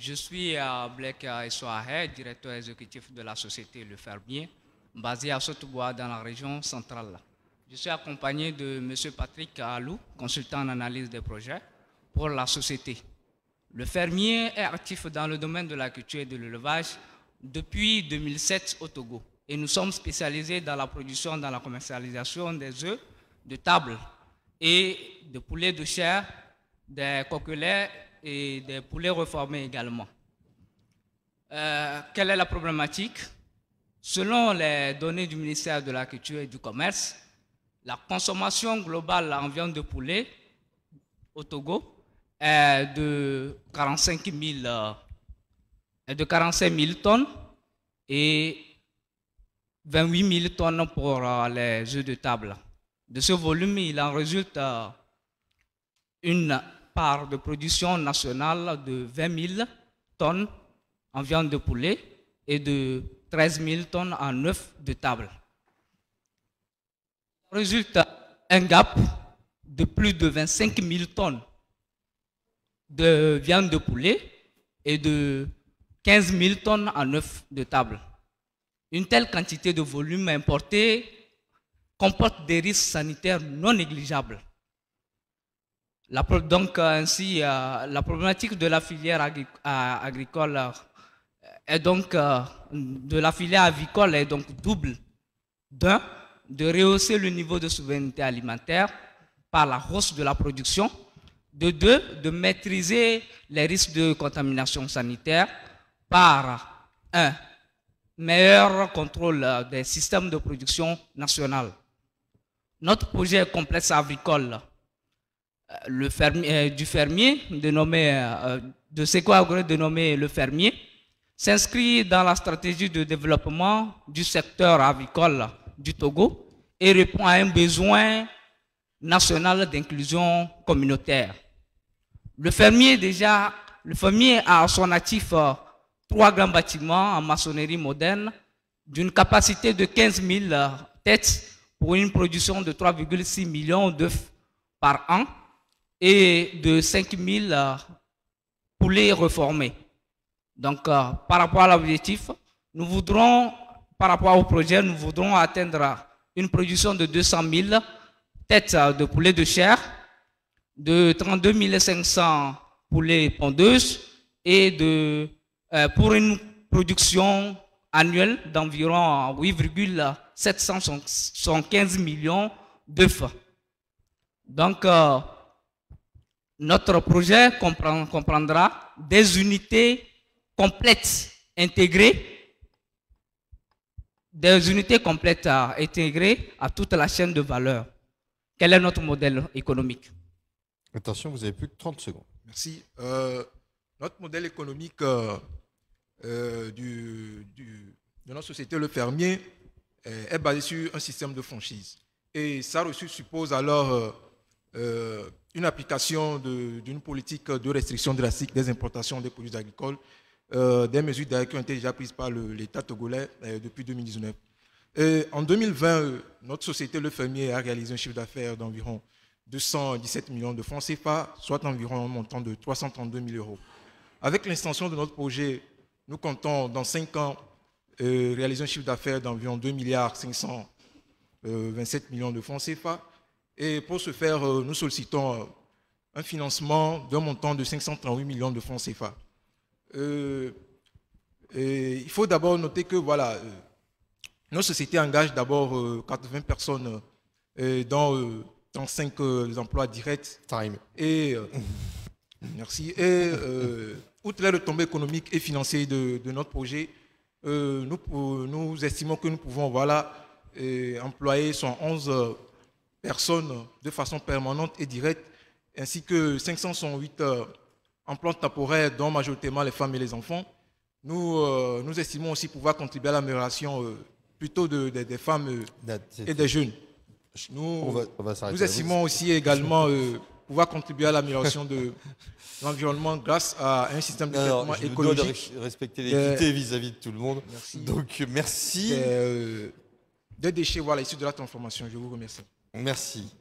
Je suis Blake Essoahe, directeur exécutif de la société Le Fermier, basée à Sotobois dans la région centrale. Je suis accompagné de M. Patrick Alou, consultant en analyse des projets pour la société. Le Fermier est actif dans le domaine de la culture et de l'élevage depuis 2007 au Togo. Et nous sommes spécialisés dans la production, dans la commercialisation des œufs de table et de poulets de chair, des coquelets et des poulets reformés également. Quelle est la problématique? Selon les données du ministère de la Culture et du Commerce, la consommation globale en viande de poulet au Togo est de 45 000 tonnes et 28 000 tonnes pour les œufs de table. De ce volume, il en résulte une part de production nationale de 20 000 tonnes en viande de poulet et de 13 000 tonnes en œufs de table. Il résulte un gap de plus de 25 000 tonnes de viande de poulet et de 15 000 tonnes en œufs de table. Une telle quantité de volume importé comporte des risques sanitaires non négligeables. Donc, ainsi, la problématique de la filière agricole est donc, de la filière avicole est donc double. D'un, de rehausser le niveau de souveraineté alimentaire par la hausse de la production. De deux, de maîtriser les risques de contamination sanitaire par un meilleur contrôle des systèmes de production nationale. Notre projet complexe agricole du fermier, de Seco-Agro dénommé Le Fermier, s'inscrit dans la stratégie de développement du secteur avicole du Togo et répond à un besoin national d'inclusion communautaire. Le fermier a à son actif 3 grands bâtiments en maçonnerie moderne d'une capacité de 15 000 têtes pour une production de 3,6 millions d'œufs par an et de 5 000 poulets reformés. Donc, par rapport à l'objectif, par rapport au projet, nous voudrons atteindre une production de 200 000 têtes de poulets de chair, de 32 500 poulets pondeuses et pour une production annuelle d'environ 8,775 millions d'œufs. Donc, notre projet comprendra des unités complètes intégrées, à toute la chaîne de valeur. Quel est notre modèle économique? Attention, vous avez plus que 30 secondes. Merci. Notre modèle économique de notre société Le Fermier est basé sur un système de franchise. Et ça suppose alors une application d'une politique de restriction drastique des importations des produits agricoles, des mesures qui ont été déjà prises par l'État togolais depuis 2019. En 2020, notre société Le Fermier a réalisé un chiffre d'affaires d'environ 217 millions de francs CFA, soit environ un montant de 332 000 euros. Avec l'extension de notre projet, nous comptons dans 5 ans réaliser un chiffre d'affaires d'environ 2 527 millions de francs CFA. Et pour ce faire, nous sollicitons un financement d'un montant de 538 millions de francs CFA. Il faut d'abord noter que voilà, nos sociétés engagent d'abord 80 personnes dans 5 emplois directs. Merci. Et outre les retombées économiques et financières de notre projet, nous estimons que nous pouvons employer 111 personnes de façon permanente et directe, ainsi que 508 emplois temporaires, dont majoritairement les femmes et les enfants. Nous estimons aussi pouvoir contribuer à l'amélioration plutôt des femmes et des jeunes. Nous estimons aussi également pouvoir contribuer à l'amélioration de l'environnement grâce à un système de traitement écologique. De respecter l'équité vis-à-vis de tout le monde. Merci. Donc, merci. Des déchets issus de la transformation. Je vous remercie. Merci.